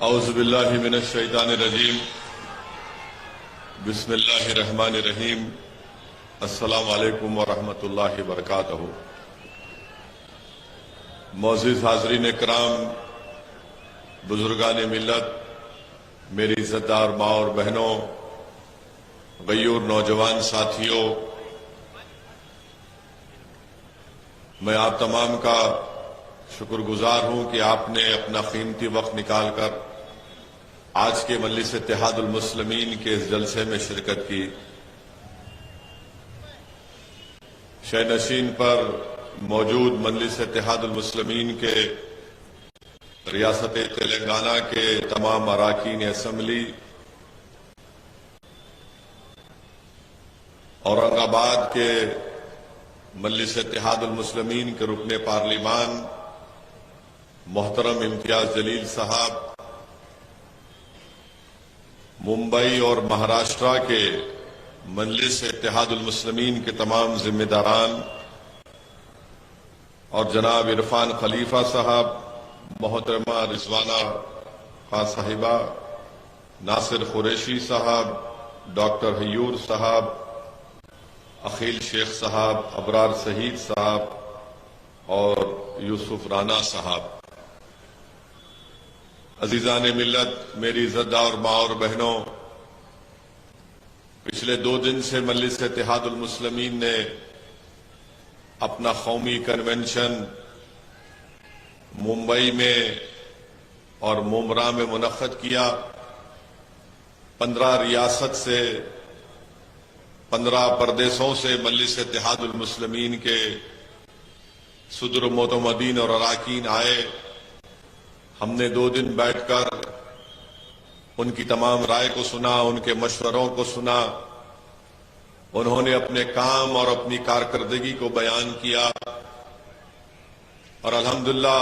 औज़ुबिल्लाहि मिनश्शैतानिर्रजीम बिस्मिल्लाहिर्रहमानिर्रहीम अस्सलामु अलैकुम वरहमतुल्लाहि वबरकातुहू। मोअज़्ज़िज़ हाज़रीन इकराम, बुजुर्गान मिल्लत, मेरी इज़्ज़तदार माँ और बहनों, गयूर नौजवान साथियों, मैं आप तमाम का शुक्रगुजार हूं कि आपने अपना कीमती वक्त निकालकर आज के मजलिस इत्तेहादुल मुस्लिमीन के इस जलसे में शिरकत की। शहनशीन पर मौजूद मजलिस इत्तेहादुल मुस्लिमीन के रियासत तेलंगाना के तमाम अराकीन असम्बली, औरंगाबाद के मजलिस इत्तेहादुल मुस्लिमीन के रुकने पार्लिमान मोहतरम इम्तियाज जलील साहब, मुंबई और महाराष्ट्र के मजलिस इत्तेहादुल मुस्लिमीन के तमाम जिम्मेदारान और जनाब इरफान खलीफा साहब, मोहतरमा रिजवाना खां साहिबा, नासिर कुरैशी साहब, डॉक्टर हयूर साहब, अखिल शेख साहब, अबरार सहीद साहब और यूसुफ राना साहब। अजीजान मिल्लत, मेरी इज़्ज़तदार माँ और बहनों, पिछले 2 दिन से मजलिस इत्तेहादुल मुस्लिमीन ने अपना कौमी कन्वेंशन मुंबई में और मुमरा में मुनक्कद किया। 15 रियासत से 15 प्रदेशों से मजलिस इत्तेहादुल मुस्लिमीन के सदर मोतमदीन और अराकीन आए। हमने 2 दिन बैठकर उनकी तमाम राय को सुना, उनके मशवरों को सुना। उन्होंने अपने काम और अपनी कारकर्दगी को बयान किया और अल्हम्दुलिल्लाह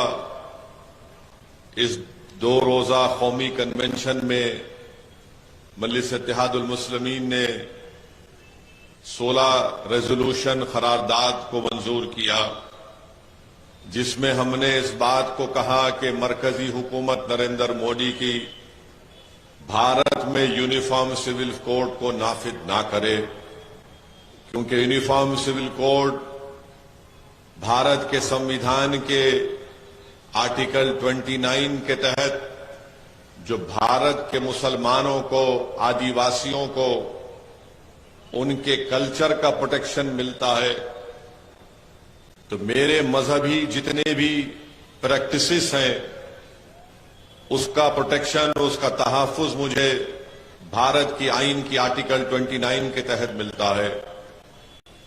इस 2 रोजा कौमी कन्वेंशन में मजलिस इत्तेहादुल मुस्लिमीन ने 16 रेजोल्यूशन करारदाद को मंजूर किया, जिसमें हमने इस बात को कहा कि मरकजी हुकूमत नरेंद्र मोदी की भारत में यूनिफॉर्म सिविल कोड को नाफिज ना करे, क्योंकि यूनिफॉर्म सिविल कोड भारत के संविधान के आर्टिकल 29 के तहत जो भारत के मुसलमानों को, आदिवासियों को उनके कल्चर का प्रोटेक्शन मिलता है, तो मेरे मजहबी जितने भी प्रैक्टिसेस हैं उसका प्रोटेक्शन, उसका तहफ्फुज मुझे भारत की आईन की आर्टिकल 29 के तहत मिलता है,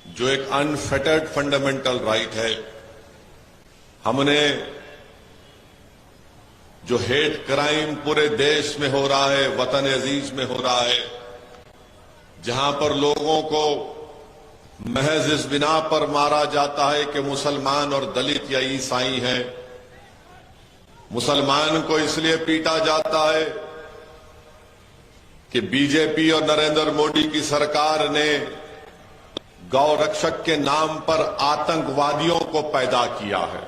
जो एक अनफेटर्ड फंडामेंटल राइट है। हमने जो हेट क्राइम पूरे देश में हो रहा है, वतन अजीज में हो रहा है, जहां पर लोगों को महज इस बिना पर मारा जाता है कि मुसलमान और दलित या ईसाई हैं, मुसलमान को इसलिए पीटा जाता है कि बीजेपी और नरेंद्र मोदी की सरकार ने गौ रक्षक के नाम पर आतंकवादियों को पैदा किया है।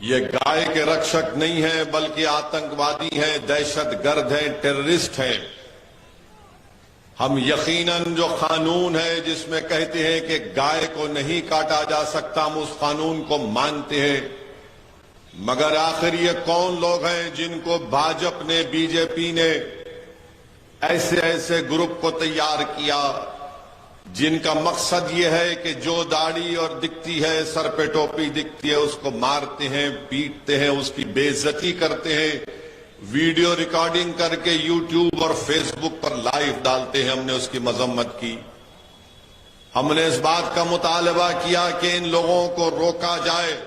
ये गाय के रक्षक नहीं है, बल्कि आतंकवादी हैं, दहशतगर्द हैं, टेररिस्ट हैं। हम यकीनन जो कानून है जिसमें कहते हैं कि गाय को नहीं काटा जा सकता, हम उस कानून को मानते हैं, मगर आखिर ये कौन लोग हैं जिनको भाजपा ने, बीजेपी ने ऐसे ऐसे ग्रुप को तैयार किया जिनका मकसद ये है कि जो दाढ़ी और दिखती है, सर पे टोपी दिखती है, उसको मारते हैं, पीटते हैं, उसकी बेइज्जती करते हैं, वीडियो रिकॉर्डिंग करके यूट्यूब और फेसबुक पर लाइव डालते हैं। हमने उसकी मजम्मत की। हमने इस बात का मुतालबा किया कि इन लोगों को रोका जाए।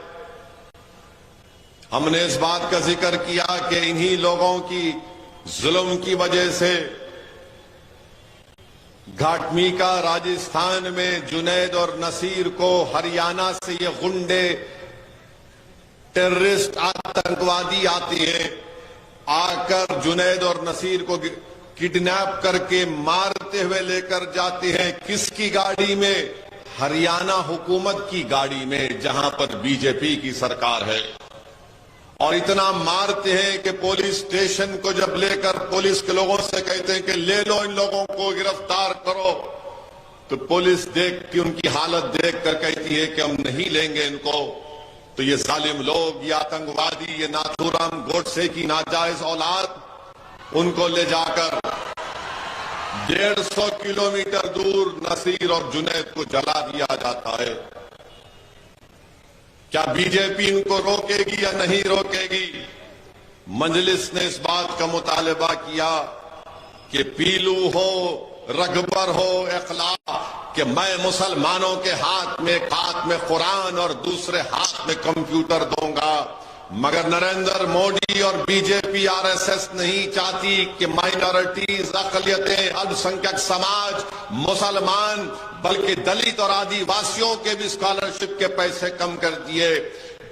हमने इस बात का जिक्र किया कि इन्हीं लोगों की जुल्म की वजह से घाटमीका राजस्थान में जुनैद और नसीर को हरियाणा से ये गुंडे, टेररिस्ट, आतंकवादी आते हैं, आकर जुनैद और नसीर को किडनैप करके मारते हुए लेकर जाते हैं। किसकी गाड़ी में? हरियाणा हुकूमत की गाड़ी में, जहां पर बीजेपी की सरकार है। और इतना मारते हैं कि पुलिस स्टेशन को जब लेकर पुलिस के लोगों से कहते हैं कि ले लो इन लोगों को, गिरफ्तार करो, तो पुलिस देख के उनकी हालत देख कर कहती है कि हम नहीं लेंगे इनको। तो ये जालिम लोग, ये आतंकवादी, ये नाथूराम गोडसे की नाजायज औलाद, उनको ले जाकर 150 किलोमीटर दूर नसीर और जुनैद को जला दिया जाता है। क्या बीजेपी इनको रोकेगी या नहीं रोकेगी? मजलिस ने इस बात का मुतालबा किया कि पीलू हो, रगबर हो, इखलाक, कि मैं मुसलमानों के हाथ में कुरान और दूसरे हाथ में कंप्यूटर दूंगा। मगर नरेंद्र मोदी और बीजेपी आरएसएस नहीं चाहती कि माइनॉरिटीज, अकलियतें, अल्पसंख्यक समाज, मुसलमान, बल्कि दलित और आदिवासियों के भी स्कॉलरशिप के पैसे कम कर दिए।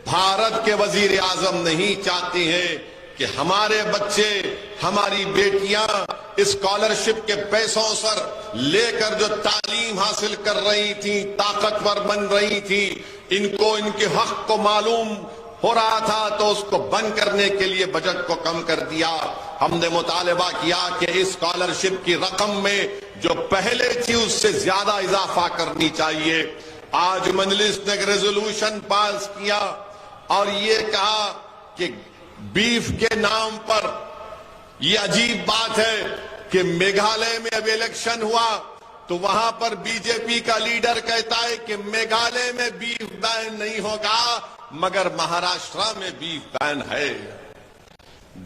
भारत के वजीर आजम नहीं चाहती हैं कि हमारे बच्चे, हमारी बेटियां स्कॉलरशिप के पैसों सर लेकर जो तालीम हासिल कर रही थी, ताकतवर बन रही थी, इनको इनके हक को मालूम हो रहा था तो उसको बंद करने के लिए बजट को कम कर दिया। हमने मुतालबा किया कि इस स्कॉलरशिप की रकम में जो पहले थी उससे ज्यादा इजाफा करनी चाहिए। आज मजलिस ने एक रेजोल्यूशन पास किया और ये कहा कि बीफ के नाम पर, यह अजीब बात है कि मेघालय में अब इलेक्शन हुआ तो वहां पर बीजेपी का लीडर कहता है कि मेघालय में बीफ बैन नहीं होगा, मगर महाराष्ट्र में बीफ बैन है।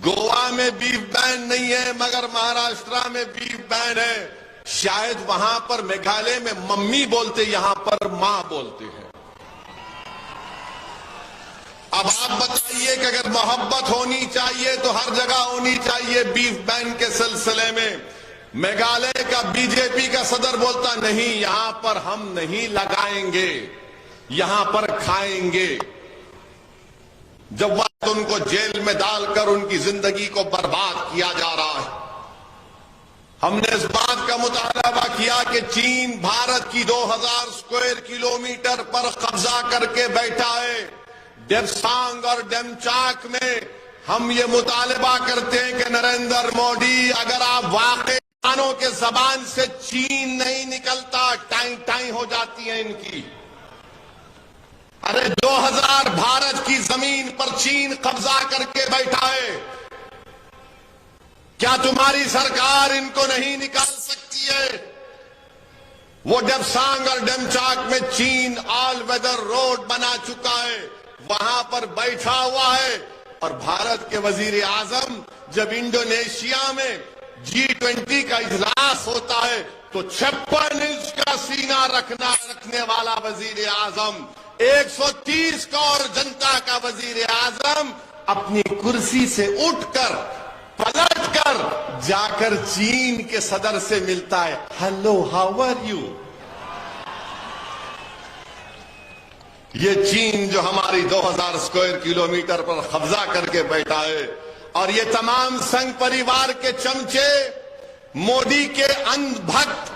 गोवा में बीफ बैन नहीं है, मगर महाराष्ट्र में बीफ बैन है। शायद वहां पर मेघालय में मम्मी बोलते, यहां पर मां बोलते हैं। अब आप बताइए कि अगर मोहब्बत होनी चाहिए तो हर जगह होनी चाहिए बीफ बैन के सिलसिले में। मेघालय का बीजेपी का सदर बोलता नहीं, यहां पर हम नहीं लगाएंगे, यहां पर खाएंगे। जब वक्त उनको जेल में डालकर उनकी जिंदगी को बर्बाद किया जा रहा है। हमने इस बात का मुतालबा किया कि चीन भारत की 2000 स्क्वायर किलोमीटर पर कब्जा करके बैठा है। डेप्सांग और डेमचाक में हम ये मुतालबा करते हैं कि नरेंद्र मोदी, अगर आप वाकई मानो के जबान से चीन नहीं निकलता, टाई टाई हो जाती है इनकी। अरे 2000 भारत की जमीन पर चीन कब्जा करके बैठा है, क्या तुम्हारी सरकार इनको नहीं निकाल सकती है? वो डेप्सांग और डेमचाक में चीन ऑल वेदर रोड बना चुका है, वहां पर बैठा हुआ है। और भारत के वजीर आजम जब इंडोनेशिया में G20 का इजलास होता है तो 56 इंच का सीना रखने वाला वजीर आजम, 130 करोड़ जनता का वजीर आजम अपनी कुर्सी से उठकर, पलटकर जाकर चीन के सदर से मिलता है। Hello, how are you? ये चीन जो हमारी 2000 स्क्वायर किलोमीटर पर कब्जा करके बैठा है, और ये तमाम संघ परिवार के चमचे, मोदी के अंधभक्त,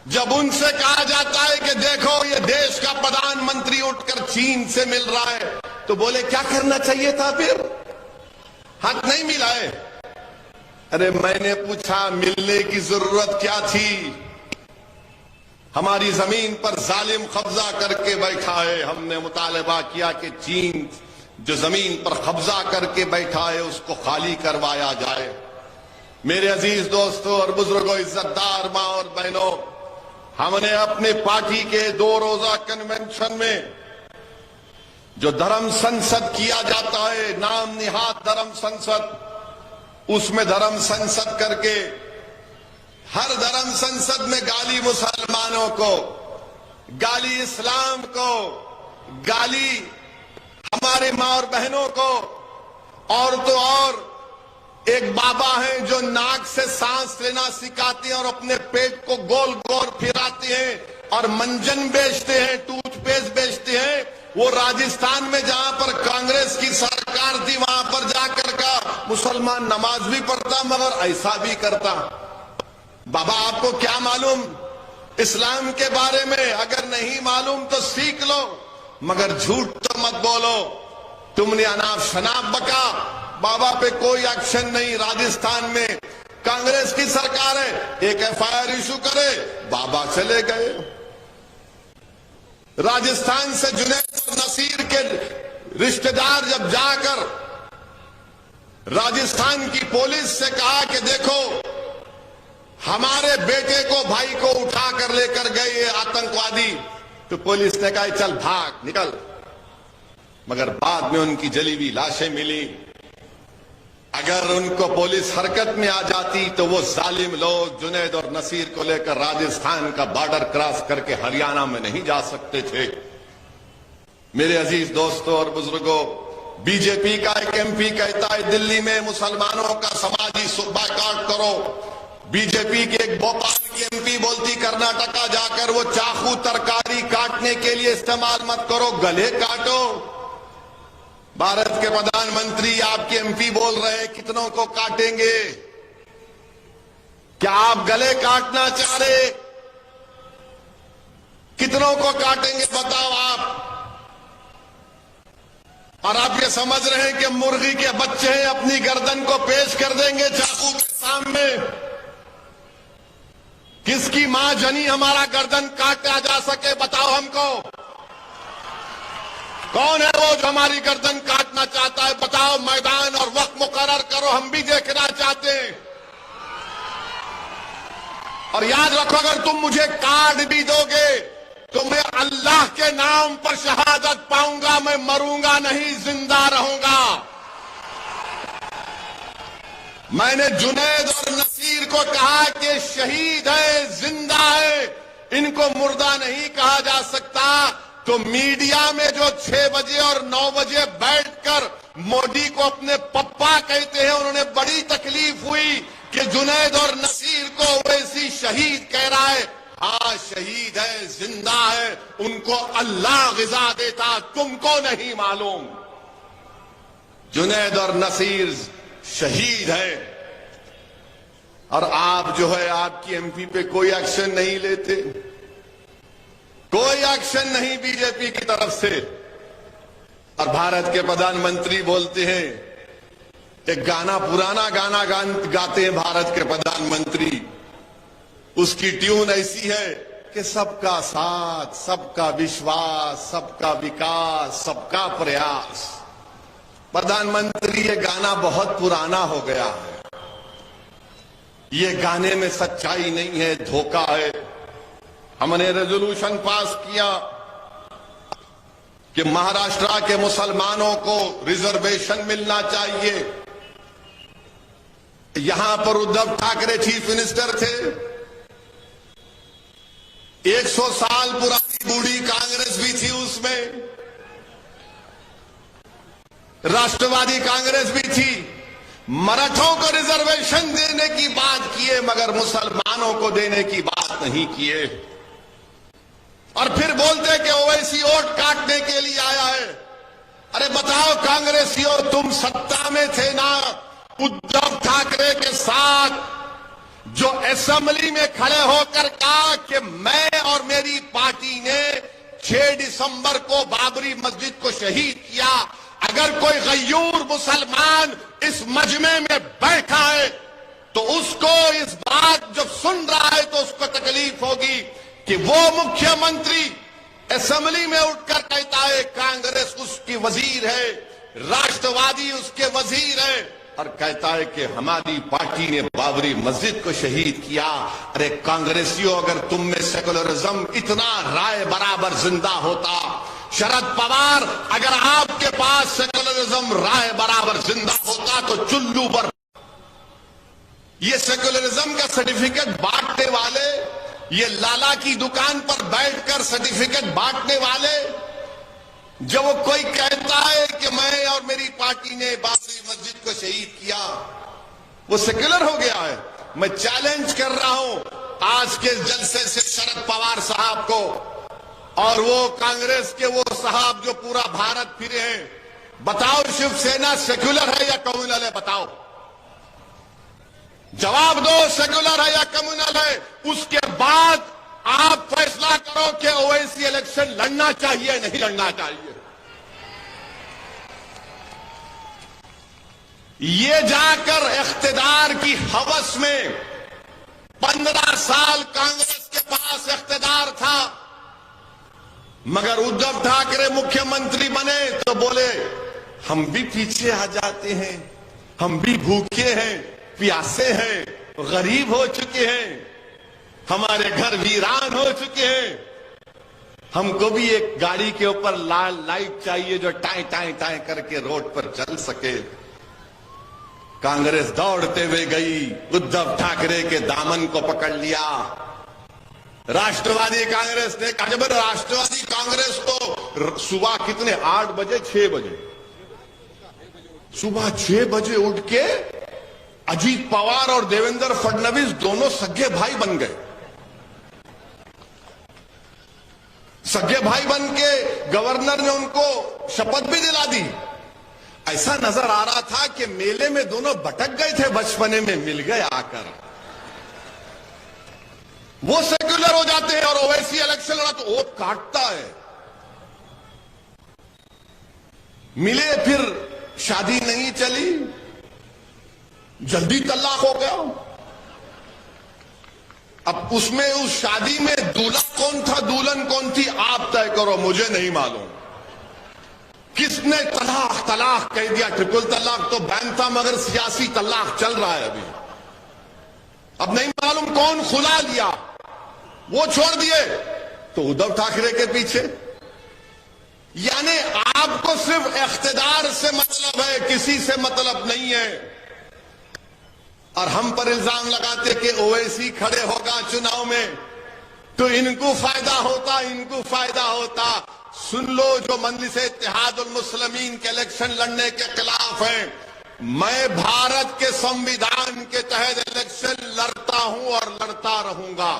जब उनसे कहा जाता है कि देखो ये देश का प्रधानमंत्री उठकर चीन से मिल रहा है, तो बोले क्या करना चाहिए था फिर? हक नहीं मिला है। अरे मैंने पूछा मिलने की जरूरत क्या थी? हमारी जमीन पर जालिम कब्जा करके बैठा है। हमने मुतालबा किया कि चीन जो जमीन पर कब्जा करके बैठा है उसको खाली करवाया जाए। मेरे अजीज दोस्तों और बुजुर्गों, इज्जतदार मां और बहनों, हमने अपने पार्टी के 2 रोजा कन्वेंशन में जो धर्म संसद किया जाता है, नाम निहाद धर्म संसद, उसमें धर्म संसद करके हर धर्म संसद में गाली मुसलमानों को, गाली इस्लाम को, गाली हमारे मां और बहनों को, और तो और एक बाबा हैं जो नाक से सांस लेना सिखाते हैं और अपने पेट को गोल गोल फिराते हैं और मंजन बेचते हैं, टूथपेस्ट बेचते हैं। वो राजस्थान में जहां पर कांग्रेस की सरकार थी वहां पर जाकर का मुसलमान नमाज भी पढ़ता मगर ऐसा भी करता। बाबा आपको क्या मालूम इस्लाम के बारे में? अगर नहीं मालूम तो सीख लो, मगर झूठ तो मत बोलो। तुमने अनाप शनाप बका, बाबा पे कोई एक्शन नहीं। राजस्थान में कांग्रेस की सरकार है, एक एफआईआर इशू करे, बाबा चले गए। राजस्थान से जुनैद और नसीर के रिश्तेदार जब जाकर राजस्थान की पुलिस से कहा कि देखो हमारे बेटे को, भाई को उठा कर लेकर गए ये आतंकवादी, तो पुलिस ने कहा चल भाग निकल। मगर बाद में उनकी जली हुई लाशें मिली। अगर उनको पुलिस हरकत में आ जाती तो वो जालिम लोग जुनैद और नसीर को लेकर राजस्थान का बॉर्डर क्रॉस करके हरियाणा में नहीं जा सकते थे। मेरे अजीज दोस्तों और बुजुर्गों, बीजेपी का एक एमपी कहता है दिल्ली में मुसलमानों का समाजी बायकॉट करो। बीजेपी के एक भोपाल की एमपी बोलती कर्नाटका जाकर वो चाकू तरकारी काटने के लिए इस्तेमाल मत करो, गले काटो। भारत के प्रधानमंत्री आपके एमपी बोल रहे हैं कितनों को काटेंगे? क्या आप गले काटना चाह रहे? कितनों को काटेंगे बताओ आप? और आप ये समझ रहे हैं कि मुर्गी के बच्चे हैं, अपनी गर्दन को पेश कर देंगे चाकू के सामने। किसकी मां जनी हमारा गर्दन काटा जा सके बताओ हमको? कौन है वो जो हमारी गर्दन काटना चाहता है? बताओ, मैदान और वक्त मुकर्रर करो, हम भी देखना चाहते हैं। और याद रखो, अगर तुम मुझे काट भी दोगे तो मैं अल्लाह के नाम पर शहादत पाऊंगा, मैं मरूंगा नहीं, जिंदा रहूंगा। मैंने जुनैद और नसीर को कहा कि शहीद है, जिंदा है, इनको मुर्दा नहीं कहा जा सकता। तो मीडिया में जो 6 बजे और 9 बजे बैठकर मोदी को अपने पप्पा कहते हैं, उन्होंने बड़ी तकलीफ हुई कि जुनैद और नसीर को वैसी शहीद कह रहा है। हाँ, शहीद है, जिंदा है, उनको अल्लाह गिजा देता, तुमको नहीं मालूम। जुनैद और नसीर शहीद है और आप जो है आपकी एमपी पे कोई एक्शन नहीं लेते, कोई एक्शन नहीं बीजेपी की तरफ से। और भारत के प्रधानमंत्री बोलते हैं, एक गाना, पुराना गाना गाते हैं भारत के प्रधानमंत्री, उसकी ट्यून ऐसी है कि सबका साथ, सबका विश्वास, सबका विकास, सबका प्रयास। प्रधानमंत्री, ये गाना बहुत पुराना हो गया है, ये गाने में सच्चाई नहीं है, धोखा है। हमने रेजोल्यूशन पास किया कि महाराष्ट्र के मुसलमानों को रिजर्वेशन मिलना चाहिए। यहां पर उद्धव ठाकरे चीफ मिनिस्टर थे, 100 साल पुरानी बूढ़ी कांग्रेस भी थी उसमें, राष्ट्रवादी कांग्रेस भी थी। मराठों को रिजर्वेशन देने की बात किए मगर मुसलमानों को देने की बात नहीं किए। और फिर बोलते कि ओवैसी वोट काटने के लिए आया है। अरे बताओ कांग्रेसियों, तुम सत्ता में थे ना उद्धव ठाकरे के साथ, जो असेंबली में खड़े होकर कहा कि मैं और मेरी पार्टी ने 6 दिसंबर को बाबरी मस्जिद को शहीद किया। अगर कोई गयूर मुसलमान इस मजमे में बैठा है तो उसको इस बात जब सुन रहा है तो उसको तकलीफ होगी कि वो मुख्यमंत्री असेंबली में उठकर कहता है कांग्रेस उसकी वजीर है, राष्ट्रवादी उसके वजीर है, और कहता है कि हमारी पार्टी ने बाबरी मस्जिद को शहीद किया। अरे कांग्रेसियों, अगर तुम में सेकुलरिज्म इतना राय बराबर जिंदा होता, शरद पवार, अगर आपके पास सेकुलरिज्म राय बराबर जिंदा होता तो चुल्लू पर ये सेकुलरिज्म का सर्टिफिकेट बांटने वाले, ये लाला की दुकान पर बैठकर सर्टिफिकेट बांटने वाले, जब वो कोई कहता है कि मैं और मेरी पार्टी ने बाबरी मस्जिद को शहीद किया, वो सेक्युलर हो गया है। मैं चैलेंज कर रहा हूं आज के जलसे से शरद पवार साहब को और वो कांग्रेस के वो साहब जो पूरा भारत फिरे हैं, बताओ शिवसेना सेक्युलर है या कम्युनल है? बताओ, जवाब दो, सेक्युलर है या कम्युनल है? उसके बाद आप फैसला करो कि ओवैसी इलेक्शन लड़ना चाहिए नहीं लड़ना चाहिए। ये जाकर इख्तिदार की हवस में 15 साल कांग्रेस के पास इख्तिदार था, मगर उद्धव ठाकरे मुख्यमंत्री बने तो बोले हम भी पीछे आ जाते हैं, हम भी भूखे हैं, प्यासे हैं, गरीब हो चुके हैं, हमारे घर वीरान हो चुके हैं, हमको भी एक गाड़ी के ऊपर लाल लाइट चाहिए जो टाई टाई टाई करके रोड पर चल सके। कांग्रेस दौड़ते हुए गई, उद्धव ठाकरे के दामन को पकड़ लिया। राष्ट्रवादी कांग्रेस ने कहा, जब राष्ट्रवादी कांग्रेस तो सुबह कितने 8 बजे 6 बजे सुबह 6 बजे उठ के अजीत पवार और देवेंद्र फडणवीस दोनों सगे भाई बन गए। सगे भाई बन के गवर्नर ने उनको शपथ भी दिला दी। ऐसा नजर आ रहा था कि मेले में दोनों भटक गए थे, बचपने में मिल गए आकर। वो सेक्युलर हो जाते हैं और ओवैसी इलेक्शन लड़ा तो वोट काटता है। मिले, फिर शादी नहीं चली, जल्दी तलाक हो गया। अब उसमें उस शादी में दूल्हा कौन था, दुल्हन कौन थी, आप तय करो, मुझे नहीं मालूम। किसने तलाक तलाक कह दिया, ट्रिपल तलाक तो बैन था, मगर सियासी तलाक चल रहा है अभी। अब नहीं मालूम कौन खुला लिया, वो छोड़ दिए तो उद्धव ठाकरे के पीछे। यानी आपको सिर्फ इख्तिदार से मतलब है, किसी से मतलब नहीं है। और हम पर इल्जाम लगाते कि ओवैसी खड़े होगा चुनाव में तो इनको फायदा होता, इनको फायदा होता। सुन लो, जो मजलिस इत्तेहादुल मुस्लिमीन के इलेक्शन लड़ने के खिलाफ हैं, मैं भारत के संविधान के तहत इलेक्शन लड़ता हूं और लड़ता रहूंगा।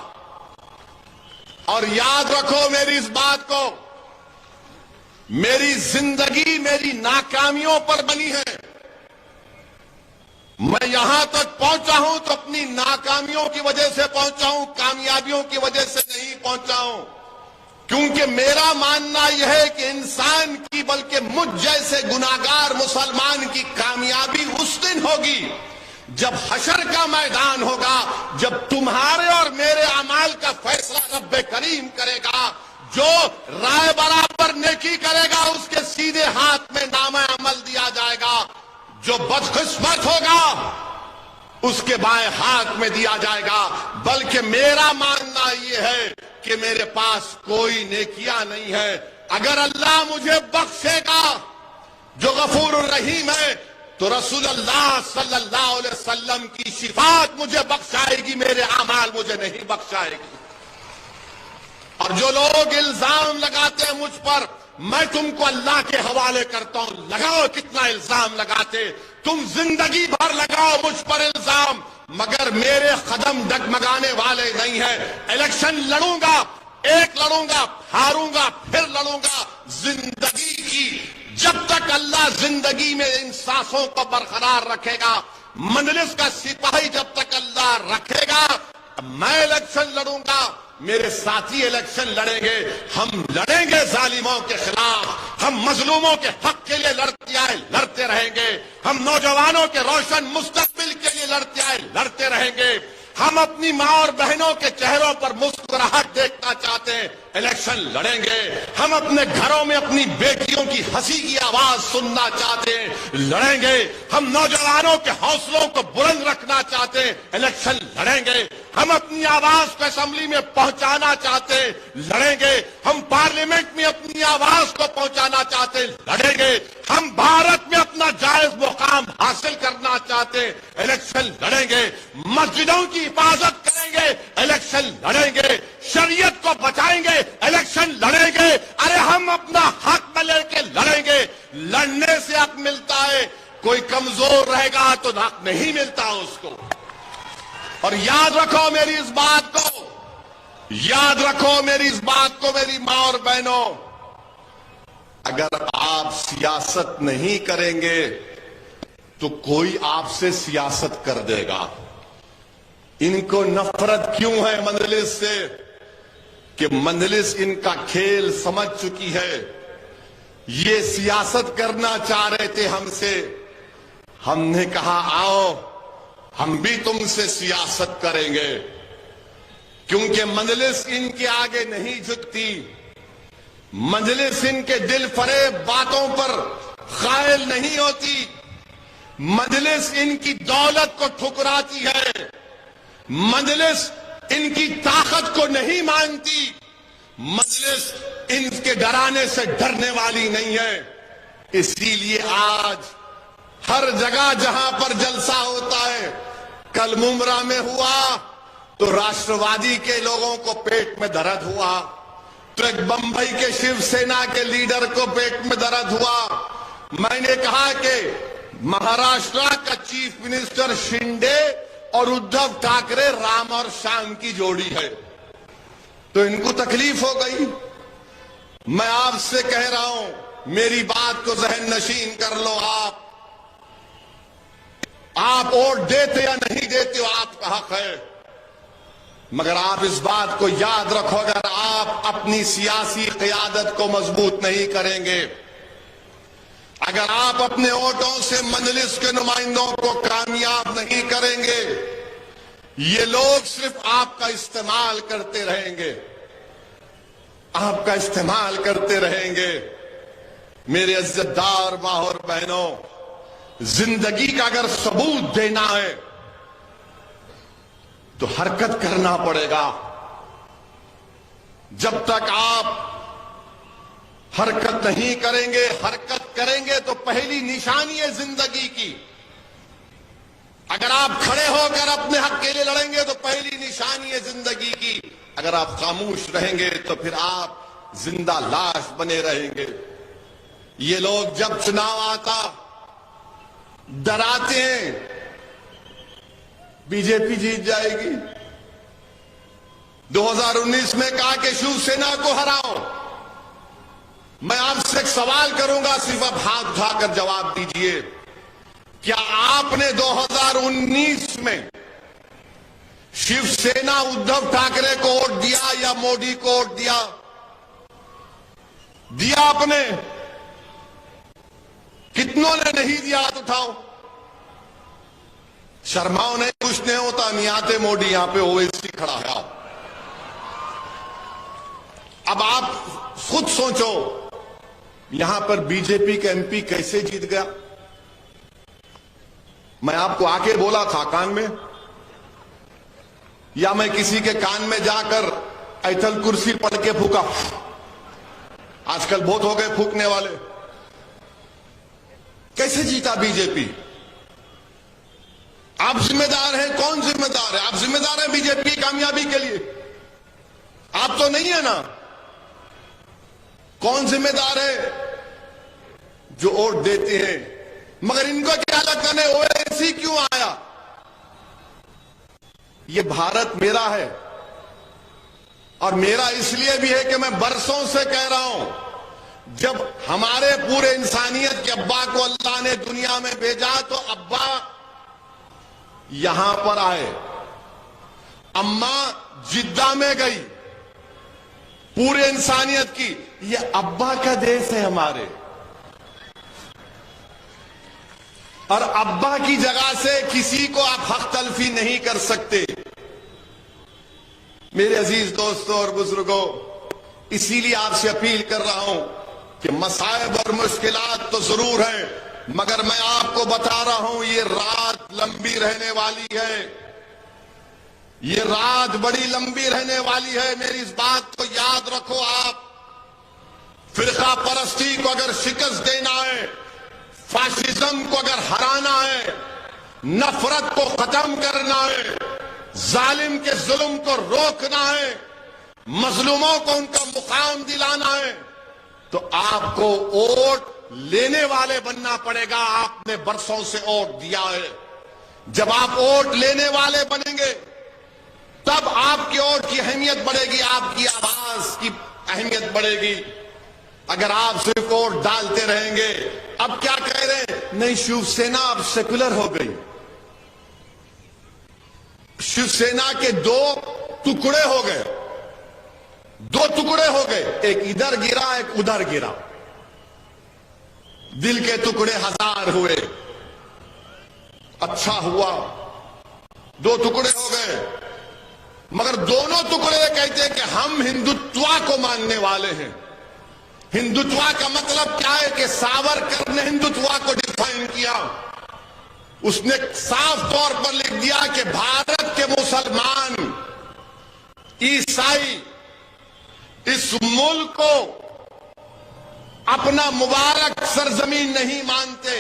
और याद रखो मेरी इस बात को, मेरी जिंदगी मेरी नाकामियों पर बनी है। मैं यहां तक पहुंचा हूं तो अपनी नाकामियों की वजह से पहुंचा हूं, कामयाबियों की वजह से नहीं पहुंचा हूं। क्योंकि मेरा मानना यह है कि इंसान की, बल्कि मुझ जैसे गुनाहगार मुसलमान की कामयाबी उस दिन होगी जब हशर का मैदान होगा, जब तुम्हारे और मेरे अमाल का फैसला रब्बे करीम करेगा। जो राय बराबर नेकी करेगा उसके सीधे हाथ में नामा अमल दिया जाएगा, जो बदकिस्मत होगा उसके बाएं हाथ में दिया जाएगा। बल्कि मेरा मानना यह है कि मेरे पास कोई नेकियां नहीं है। अगर अल्लाह मुझे बख्शेगा जो गफूर रहीम है, तो रसूलुल्लाह सल्लल्लाहु अलैहि वसल्लम की शिफात मुझे बख्शाएगी, मेरे अमाल मुझे नहीं बख्शाएगी। और जो लोग इल्जाम लगाते हैं मुझ पर, मैं तुमको अल्लाह के हवाले करता हूं। लगाओ कितना इल्जाम लगाते, तुम जिंदगी भर लगाओ मुझ पर इल्जाम, मगर मेरे कदम डगमगाने वाले नहीं है। इलेक्शन लड़ूंगा, एक लड़ूंगा, हारूंगा, फिर लड़ूंगा। जिंदगी की जब तक अल्लाह जिंदगी में इन सांसों को बरकरार रखेगा, मंजलिस का सिपाही जब तक अल्लाह रखेगा, मैं इलेक्शन लड़ूंगा, मेरे साथी इलेक्शन लड़ेंगे। हम लड़ेंगे जालिमों के खिलाफ, हम मजलूमों के हक के लिए लड़ते आए, लड़ते रहेंगे। हम नौजवानों के रोशन मुस्तकबिल के लिए लड़ते आए, लड़ते रहेंगे। हम अपनी मां और बहनों के चेहरों पर मुस्कुराहट देखना चाहते हैं, इलेक्शन लड़ेंगे। हम अपने घरों में अपनी बेटियों की हंसी की आवाज सुनना चाहते हैं, लड़ेंगे। हम नौजवानों के हौसलों को बुलंद रखना चाहते हैं, इलेक्शन लड़ेंगे। हम अपनी आवाज को असेंबली में पहुंचाना चाहते हैं, लड़ेंगे। हम पार्लियामेंट में अपनी आवाज को पहुंचाना चाहते हैं, लड़ेंगे। हम भारत में अपना जायज मुकाम हासिल करना चाहते हैं, इलेक्शन लड़ेंगे। मस्जिदों की हिफाजत करेंगे, इलेक्शन लड़ेंगे। शरीयत को बचाएंगे, इलेक्शन लड़ेंगे। अरे हम अपना हक में लेके लड़ेंगे। लड़ने से हक मिलता है, कोई कमजोर रहेगा तो हक नहीं मिलता उसको। और याद रखो मेरी इस बात को, याद रखो मेरी इस बात को, मेरी मां और बहनों, अगर आप सियासत नहीं करेंगे तो कोई आपसे सियासत कर देगा। इनको नफरत क्यों है मंजलिस से? कि मंजलिस इनका खेल समझ चुकी है। ये सियासत करना चाह रहे थे हमसे, हमने कहा आओ हम भी तुमसे सियासत करेंगे, क्योंकि मजलिस इनके आगे नहीं झुकती, मजलिस इनके दिल फरेब बातों पर कायल नहीं होती, मजलिस इनकी दौलत को ठुकराती है, मजलिस इनकी ताकत को नहीं मानती, मजलिस इनके डराने से डरने वाली नहीं है। इसीलिए आज हर जगह जहां पर जलसा होता है, कल मुमरा में हुआ तो राष्ट्रवादी के लोगों को पेट में दर्द हुआ, तो एक बंबई के शिवसेना के लीडर को पेट में दर्द हुआ। मैंने कहा कि महाराष्ट्र का चीफ मिनिस्टर शिंदे और उद्धव ठाकरे राम और श्याम की जोड़ी है, तो इनको तकलीफ हो गई। मैं आपसे कह रहा हूं, मेरी बात को जहन नशीन कर लो। आप वोट देते या नहीं देते हो आपका हक है, मगर आप इस बात को याद रखो, अगर आप अपनी सियासी क़यादत को मजबूत नहीं करेंगे, अगर आप अपने वोटों से मजलिस के नुमाइंदों को कामयाब नहीं करेंगे, ये लोग सिर्फ आपका इस्तेमाल करते रहेंगे, आपका इस्तेमाल करते रहेंगे। मेरे इज्जतदार मां और बहनों, जिंदगी का अगर सबूत देना है तो हरकत करना पड़ेगा। जब तक आप हरकत नहीं करेंगे, हरकत करेंगे तो पहली निशानी है जिंदगी की। अगर आप खड़े होकर अपने हक के लिए लड़ेंगे तो पहली निशानी है जिंदगी की। अगर आप खामोश रहेंगे तो फिर आप जिंदा लाश बने रहेंगे। ये लोग जब चुनाव आता डराते हैं बीजेपी जीत जाएगी। 2019 में कहा कि शिवसेना को हराओ। मैं आपसे एक सवाल करूंगा, सिर्फ आप हाथ उठाकर जवाब दीजिए, क्या आपने 2019 में शिवसेना उद्धव ठाकरे को वोट दिया या मोदी को वोट दिया? दिया आपने? कितनों ने नहीं दिया? हाथ उठाओ। शर्माओ नहीं, कुछ नहीं होता, नहीं आते मोदी, यहां पे ओवैसी खड़ा है। अब आप खुद सोचो, यहां पर बीजेपी का एमपी कैसे जीत गया? मैं आपको आके बोला था कान में, या मैं किसी के कान में जाकर ऐथल कुर्सी पढ़ के फूका? आजकल बहुत हो गए फूकने वाले। कैसे जीता बीजेपी? आप जिम्मेदार हैं। कौन जिम्मेदार है? आप जिम्मेदार हैं बीजेपी की कामयाबी के लिए? आप तो नहीं है ना। कौन जिम्मेदार है? जो वोट देते हैं। मगर इनको क्या लगता है ओवैसी क्यों आया? ये भारत मेरा है, और मेरा इसलिए भी है कि मैं बरसों से कह रहा हूं, जब हमारे पूरे इंसानियत के अब्बा को अल्लाह ने दुनिया में भेजा तो अब्बा यहां पर आए, अम्मा जिद्दा में गई। पूरे इंसानियत की ये अब्बा का देश है हमारे, और अब्बा की जगह से किसी को आप हक तलफी नहीं कर सकते। मेरे अजीज दोस्तों और बुजुर्गों, इसीलिए आपसे अपील कर रहा हूं कि मसाइब और मुश्किलात तो जरूर हैं, मगर मैं आपको बता रहा हूं ये रात लंबी रहने वाली है। ये रात बड़ी लंबी रहने वाली है। मेरी इस बात को याद रखो। आप फिरका परस्ती को अगर शिकस्त देना है, फाशिज्म को अगर हराना है, नफरत को खत्म करना है, जालिम के जुल्म को रोकना है, मजलूमों को उनका मुकाम दिलाना है, तो आपको वोट लेने वाले बनना पड़ेगा। आपने बरसों से वोट दिया है। जब आप वोट लेने वाले बनेंगे तब आपके वोट की अहमियत बढ़ेगी, आपकी आवाज की अहमियत बढ़ेगी। अगर आप सिर्फ वोट डालते रहेंगे, अब क्या कह रहे हैं, नहीं शिवसेना अब सेकुलर हो गई। शिवसेना के दो टुकड़े हो गए, दो टुकड़े हो गए, एक इधर गिरा एक उधर गिरा। दिल के टुकड़े हजार हुए। अच्छा हुआ, दो टुकड़े हो गए, मगर दोनों टुकड़े कहते हैं कि हम हिंदुत्व को मानने वाले हैं। हिंदुत्व का मतलब क्या है कि सावरकर ने हिंदुत्व को डिफाइन किया। उसने साफ तौर पर लिख दिया कि भारत के मुसलमान, ईसाई इस मुल्क को अपना मुबारक सरजमीन नहीं मानते,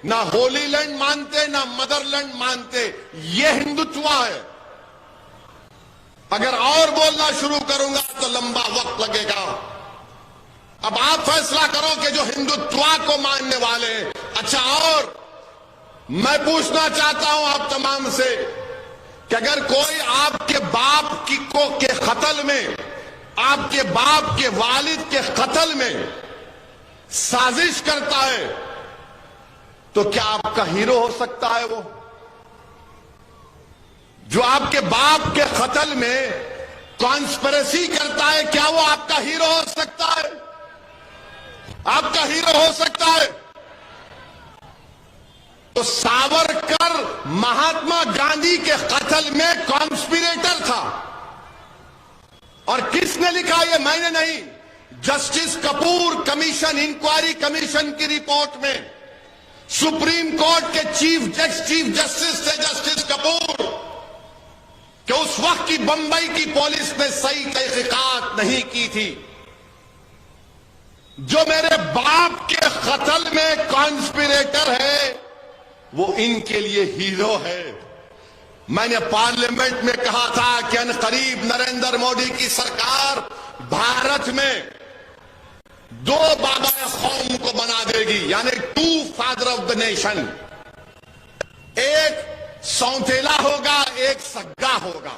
ना होली लैंड मानते, ना मदरलैंड मानते। यह हिंदुत्व है। अगर और बोलना शुरू करूंगा तो लंबा वक्त लगेगा। अब आप फैसला करो कि जो हिंदुत्व को मानने वाले हैं। अच्छा, और मैं पूछना चाहता हूं आप तमाम से कि अगर कोई आपके बाप के कत्ल में, आपके बाप के वालिद के कत्ल में साजिश करता है, तो क्या आपका हीरो हो सकता है वो? जो आपके बाप के कत्ल में कॉन्स्पिरेसी करता है, क्या वो आपका हीरो हो सकता है? आपका हीरो हो सकता है? तो सावरकर महात्मा गांधी के कत्ल में कॉन्स्पिरेटर था। और किसने लिखा? ये मैंने नहीं, justice Kapoor commission, inquiry commission की रिपोर्ट में सुप्रीम कोर्ट के चीफ जस्टिस थे जस्टिस कपूर, कि उस वक्त की बंबई की पुलिस ने सही तहकीकात नहीं की थी। जो मेरे बाप के कत्ल में कॉन्स्पिरेटर है, वो इनके लिए हीरो है। मैंने पार्लियामेंट में कहा था कि अनकरीब नरेंद्र मोदी की सरकार भारत में दो बाबा कौम को बना देगी, यानी to father of the nation. एक सौतेला होगा, एक सग्गा होगा।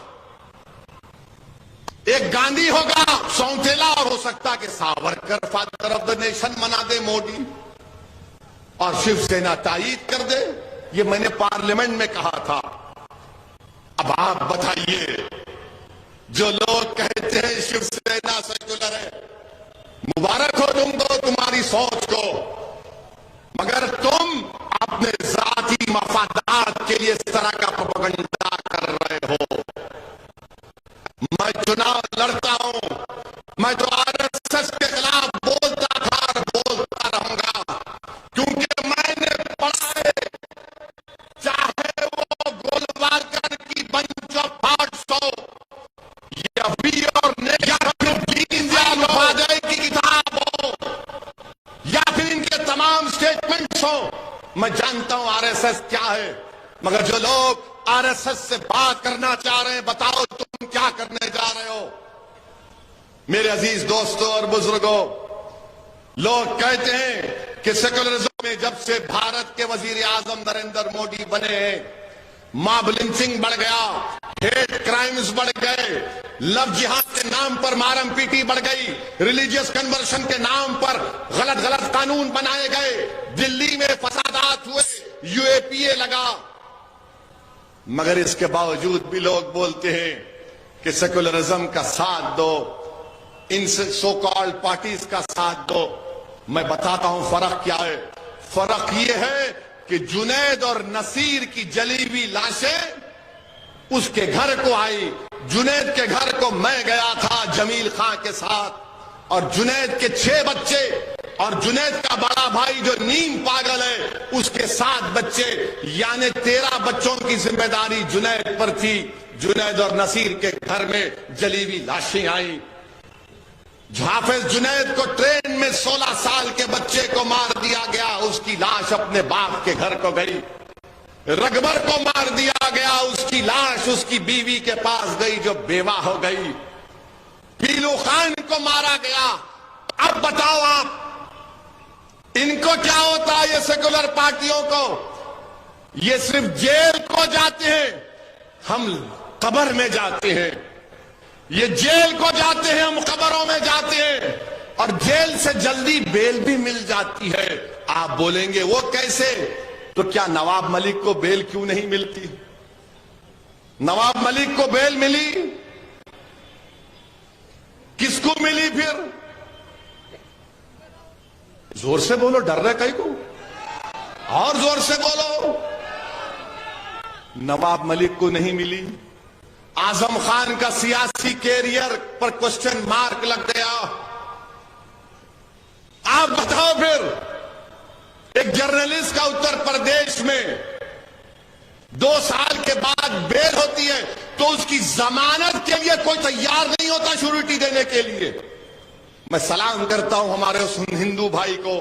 एक गांधी होगा सौतेला, और हो सकता कि Savarkar father of the nation बना दे मोदी, और शिवसेना तायीद कर दे। ये मैंने पार्लियामेंट में कहा था। अब आप बताइए, जो लोग कहते हैं शिवसेना सेक्युलर है, मुबारक हो तुमको, तुम्हारी सोच को, मगर तुम अपने जाती मफादात के लिए इस तरह का प्रोपेगेंडा कर रहे हो। मैं चुनाव लड़ता हूं, मैं तो आरएसएस के खिलाफ बोलता था और बोलता रहूंगा, क्योंकि मैंने पढ़ा है, चाहे वो गोलवालकर की बंच ऑफ थॉट्स हो, या वी और दीनदयाल उपाध्याय की किताब हो, या फिर इनके तमाम स्टेटमेंट्स हो। मैं जानता हूं आरएसएस क्या है, मगर जो लोग आरएसएस से बात करना चाह रहे हैं, बताओ तुम क्या करने जा रहे हो? मेरे अजीज दोस्तों और बुजुर्गों, लोग कहते हैं कि सेकुलरिज्म में जब से भारत के वजीर आजम नरेंद्र मोदी बने हैं, मॉब लिंचिंग बढ़ गया, हेट क्राइम्स बढ़ गए, लव जिहाद के नाम पर मारम पीटी बढ़ गई, रिलीजियस कन्वर्शन के नाम पर गलत गलत कानून बनाए गए, दिल्ली में फसादात हुए, यूएपीए लगा। मगर इसके बावजूद भी लोग बोलते हैं कि सेकुलरिज्म का साथ दो, इन सो कॉल्ड पार्टीज का साथ दो। मैं बताता हूं फर्क क्या है। फर्क यह है कि जुनैद और नसीर की जली हुई लाशें उसके घर को आई। जुनैद के घर को मैं गया था जमील खां के साथ, और जुनैद के 6 बच्चे, और जुनैद का बड़ा भाई जो नीम पागल है, उसके 7 बच्चे, यानी 13 बच्चों की जिम्मेदारी जुनैद पर थी। जुनैद और नसीर के घर में जली हुई लाशें आई। हाफिज जुनैद को ट्रेन में 16 साल के बच्चे को मार दिया गया, उसकी लाश अपने बाप के घर को गई। रगबर को मार दिया गया, उसकी लाश उसकी बीवी के पास गई जो बेवा हो गई। पीलू खान को मारा गया। अब बताओ आप, इनको क्या होता है? ये सेकुलर पार्टियों को ये सिर्फ जेल को जाते हैं, हम कब्र में जाते हैं। ये जेल को जाते हैं, हम कब्रों में जाते हैं, और जेल से जल्दी बेल भी मिल जाती है। आप बोलेंगे वो कैसे? तो क्या नवाब मलिक को बेल क्यों नहीं मिलती? नवाब मलिक को बेल मिली, किसको मिली? फिर जोर से बोलो, डर रहे कहीं को, और जोर से बोलो। नवाब मलिक को नहीं मिली। आजम खान का सियासी कैरियर पर क्वेश्चन मार्क लग गया। आप बताओ फिर एक जर्नलिस्ट का उत्तर प्रदेश में 2 साल के बाद बेल होती है तो उसकी जमानत के लिए कोई तैयार नहीं होता श्योरिटी देने के लिए। मैं सलाम करता हूं हमारे उस हिंदू भाई को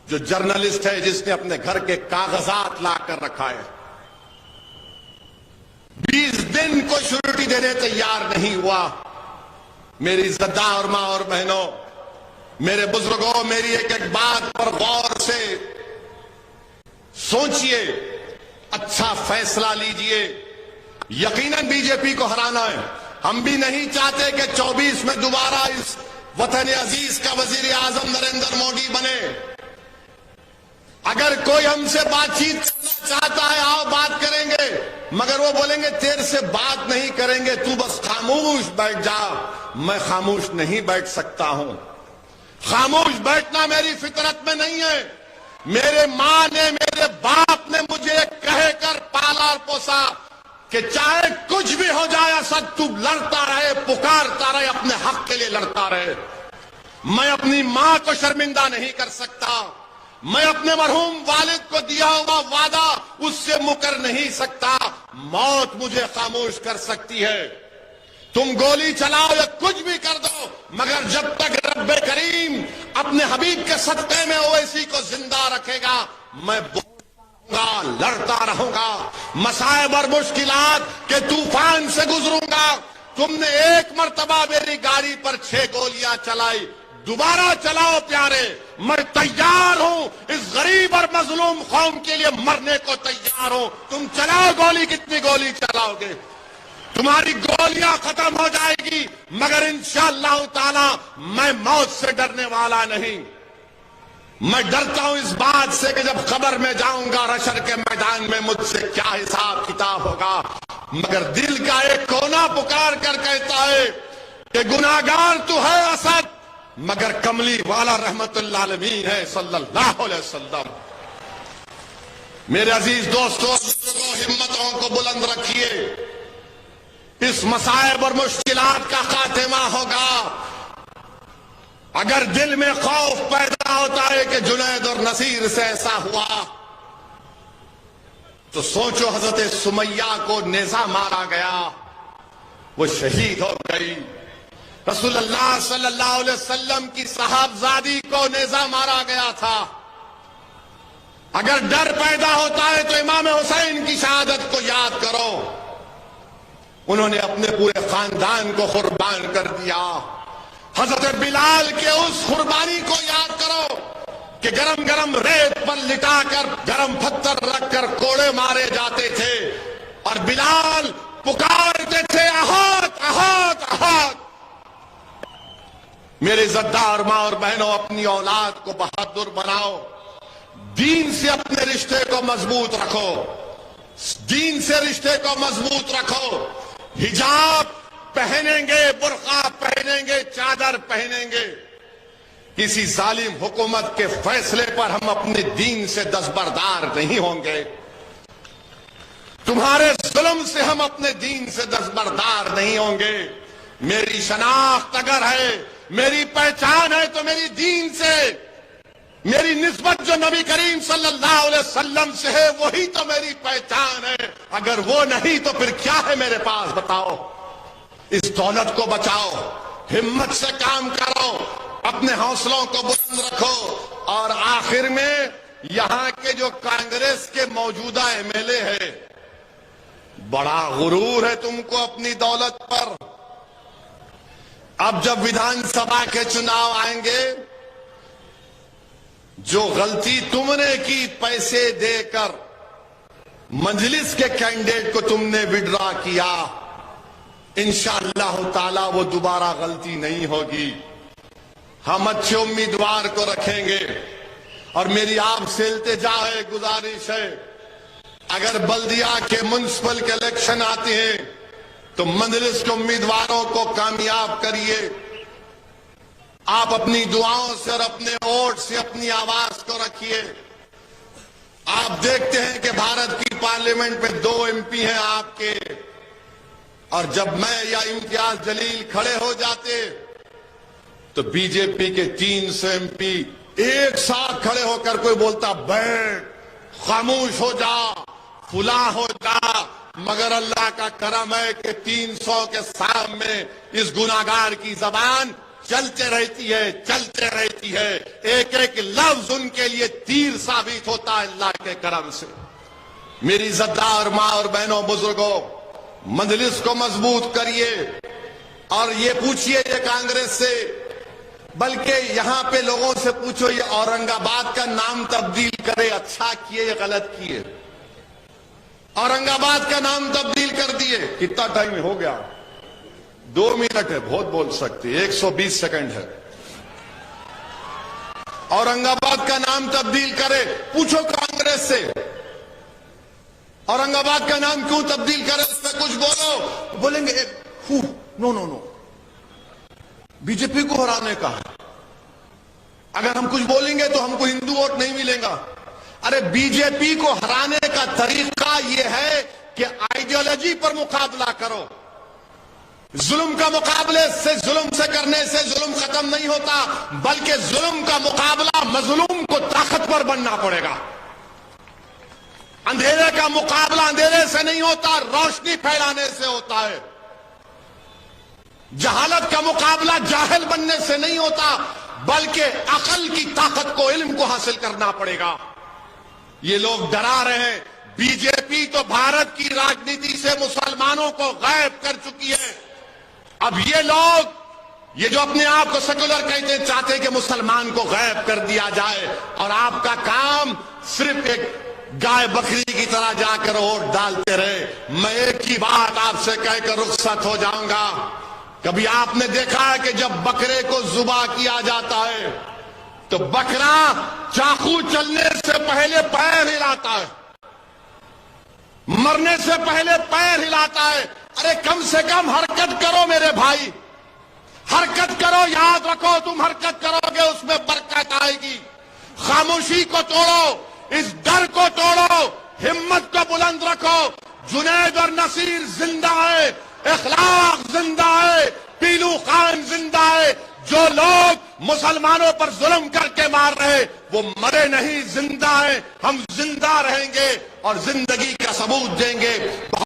जो जर्नलिस्ट है, जिसने अपने घर के कागजात लाकर रखा है। 20 दिन को श्योरिटी देने तैयार नहीं हुआ। मेरी इज्जतदार मां और बहनों, मेरे बुजुर्गों, मेरी एक एक बात पर गौर से सोचिए, अच्छा फैसला लीजिए। यकीनन बीजेपी को हराना है। हम भी नहीं चाहते कि 24 में दोबारा इस वतन अजीज का वजीर आजम नरेंद्र मोदी बने। अगर कोई हमसे बातचीत करना चाहता है, आओ बात करेंगे, मगर वो बोलेंगे तेरे से बात नहीं करेंगे, तू बस खामोश बैठ जा। मैं खामोश नहीं बैठ सकता हूं। खामोश बैठना मेरी फितरत में नहीं है। मेरे मां ने, मेरे बाप ने मुझे कहकर पाला और पोसा कि चाहे कुछ भी हो जाए असद, तू लड़ता रहे, पुकारता रहे, अपने हक के लिए लड़ता रहे। मैं अपनी मां को शर्मिंदा नहीं कर सकता। मैं अपने मरहूम वालिद को दिया हुआ वादा उससे मुकर नहीं सकता। मौत मुझे खामोश कर सकती है। तुम गोली चलाओ या कुछ भी कर दो, मगर जब तक रब्बे करीम अपने हबीब के सत्ते में ओवैसी को जिंदा रखेगा, मैं लड़ता रहूंगा। मसाइब और मुश्किलात के तूफान से गुजरूंगा। तुमने एक मर्तबा मेरी गाड़ी पर 6 गोलियां चलाई, दोबारा चलाओ प्यारे, मैं तैयार हूं। इस गरीब और मजलूम कौम के लिए मरने को तैयार हूं। तुम चलाओ गोली, कितनी गोली चलाओगे? तुम्हारी गोलियां खत्म हो जाएगी, मगर इंशाअल्लाह ताला मैं मौत से डरने वाला नहीं। मैं डरता हूं इस बात से कि जब कब्र में जाऊंगा, हशर के मैदान में मुझसे क्या हिसाब किताब होगा। मगर दिल का एक कोना पुकार कर कहता है कि गुनाहगार तो है असद, मगर कमली वाला रहमतुल्लाह आलमीन है सल्लल्लाहु अलैहि वसल्लम। मेरे अजीज दोस्तों, हिम्मतों को बुलंद रखिए। इस मसाइब और मुश्किलात का खात्मा होगा। अगर दिल में खौफ पैदा होता है कि जुनैद और नसीर से ऐसा हुआ, तो सोचो हजरत सुमैया को नेजा मारा गया, वो शहीद हो गई। रसूलुल्लाह सल्लल्लाहु अलैहि वसल्लम की साहबजादी को नेजा मारा गया था। अगर डर पैदा होता है तो इमाम हुसैन की शहादत को याद करो। उन्होंने अपने पूरे खानदान को कुर्बान कर दिया। हजरत बिलाल के उस कुर्बानी को याद करो कि गरम गरम रेत पर लिटाकर गरम पत्थर रखकर कोड़े मारे जाते थे और बिलाल पुकारते थे, अहात अहात अहात। मेरे इज्जतदार मां और बहनों, अपनी औलाद को बहादुर बनाओ। दीन से अपने रिश्ते को मजबूत रखो। दीन से रिश्ते को मजबूत रखो। हिजाब पहनेंगे, बुर्का पहनेंगे, चादर पहनेंगे। किसी जालिम हुकूमत के फैसले पर हम अपने दीन से दस्तबरदार नहीं होंगे। तुम्हारे जुल्म से हम अपने दीन से दस्तबरदार नहीं होंगे। मेरी शनाख्त अगर है, मेरी पहचान है, तो मेरी दीन से, मेरी निस्बत जो नबी करीम सल्लल्लाहु अलैहि वसल्लम से है, वही तो मेरी पहचान है। अगर वो नहीं तो फिर क्या है मेरे पास, बताओ। इस दौलत को बचाओ, हिम्मत से काम करो, अपने हौसलों को बुलंद रखो। और आखिर में यहां के जो कांग्रेस के मौजूदा एमएलए है, बड़ा गुरूर है तुमको अपनी दौलत पर। अब जब विधानसभा के चुनाव आएंगे, जो गलती तुमने की पैसे देकर मजलिस के कैंडिडेट को तुमने विड्रॉ किया, इंशाअल्लाह ताला वो दोबारा गलती नहीं होगी। हम अच्छे उम्मीदवार को रखेंगे। और मेरी आपसे इल्तिजा है, गुजारिश है, अगर बल्दिया के म्युनिसिपल के इलेक्शन आते हैं तो मजलिस के उम्मीदवारों को कामयाब करिए। आप अपनी दुआओं से और अपने वोट से अपनी आवाज को रखिए। आप देखते हैं कि भारत की पार्लियामेंट में 2 एमपी हैं आपके, और जब मैं या इम्तियाज जलील खड़े हो जाते तो बीजेपी के 300 एमपी एक साथ खड़े होकर कोई बोलता बैठ, खामोश हो जा, फुला हो जा। मगर अल्लाह का करम है कि 300 के सामने इस गुनाहगार की जबान चलते रहती है। एक एक लफ्ज उनके लिए तीर साबित होता है अल्लाह के करम से। मेरी इज्जतदार मां और बहनों, बुजुर्गों, मजलिस को मजबूत करिए और ये पूछिए ये कांग्रेस से, बल्कि यहां पे लोगों से पूछो ये औरंगाबाद का नाम तब्दील करे, अच्छा किए या गलत किए? औरंगाबाद का नाम तब्दील कर दिए। कितना टाइम हो गया? 2 मिनट है, बहुत बोल सकते, 120 सेकंड है। औरंगाबाद का नाम तब्दील करे, पूछो कांग्रेस से औरंगाबाद का नाम क्यों तब्दील करे, उस पर कुछ बोलो तो बोलेंगे नो, बीजेपी को हराने का है। अगर हम कुछ बोलेंगे तो हमको हिंदू वोट नहीं मिलेगा। अरे बीजेपी को हराने का तरीका यह है कि आइडियोलॉजी पर मुकाबला करो। जुल्म का मुकाबले से, जुल्म से करने से जुल्म खत्म नहीं होता, बल्कि जुल्म का मुकाबला मजलूम को ताकतवर बनना पड़ेगा। अंधेरे का मुकाबला अंधेरे से नहीं होता, रोशनी फैलाने से होता है। जहालत का मुकाबला जाहिल बनने से नहीं होता, बल्कि अकल की ताकत को, इल्म को हासिल करना पड़ेगा। ये लोग डरा रहे हैं। बीजेपी तो भारत की राजनीति से मुसलमानों को गायब कर चुकी है। अब ये लोग, ये जो अपने आप को सेकुलर कहते हैं, चाहते हैं कि मुसलमान को गायब कर दिया जाए, और आपका काम सिर्फ एक गाय बकरी की तरह जाकर वोट डालते रहे। मैं एक ही बात आपसे कहकर रुखसत हो जाऊंगा। कभी आपने देखा है कि जब बकरे को जुबा किया जाता है तो बकरा चाकू चलने से पहले पैर हिलाता है, मरने से पहले पैर हिलाता है। अरे कम से कम हरकत करो मेरे भाई, हरकत करो। याद रखो, तुम हरकत करोगे उसमें बरकत आएगी। खामोशी को तोड़ो, इस डर को तोड़ो, हिम्मत को बुलंद रखो। जुनैद और नसीर जिंदा है, इखलाक जिंदा है, पीलू खान जिंदा है। जो लोग मुसलमानों पर जुल्म करके मार रहे, वो मरे नहीं, जिंदा है। हम जिंदा रहेंगे और जिंदगी का सबूत देंगे।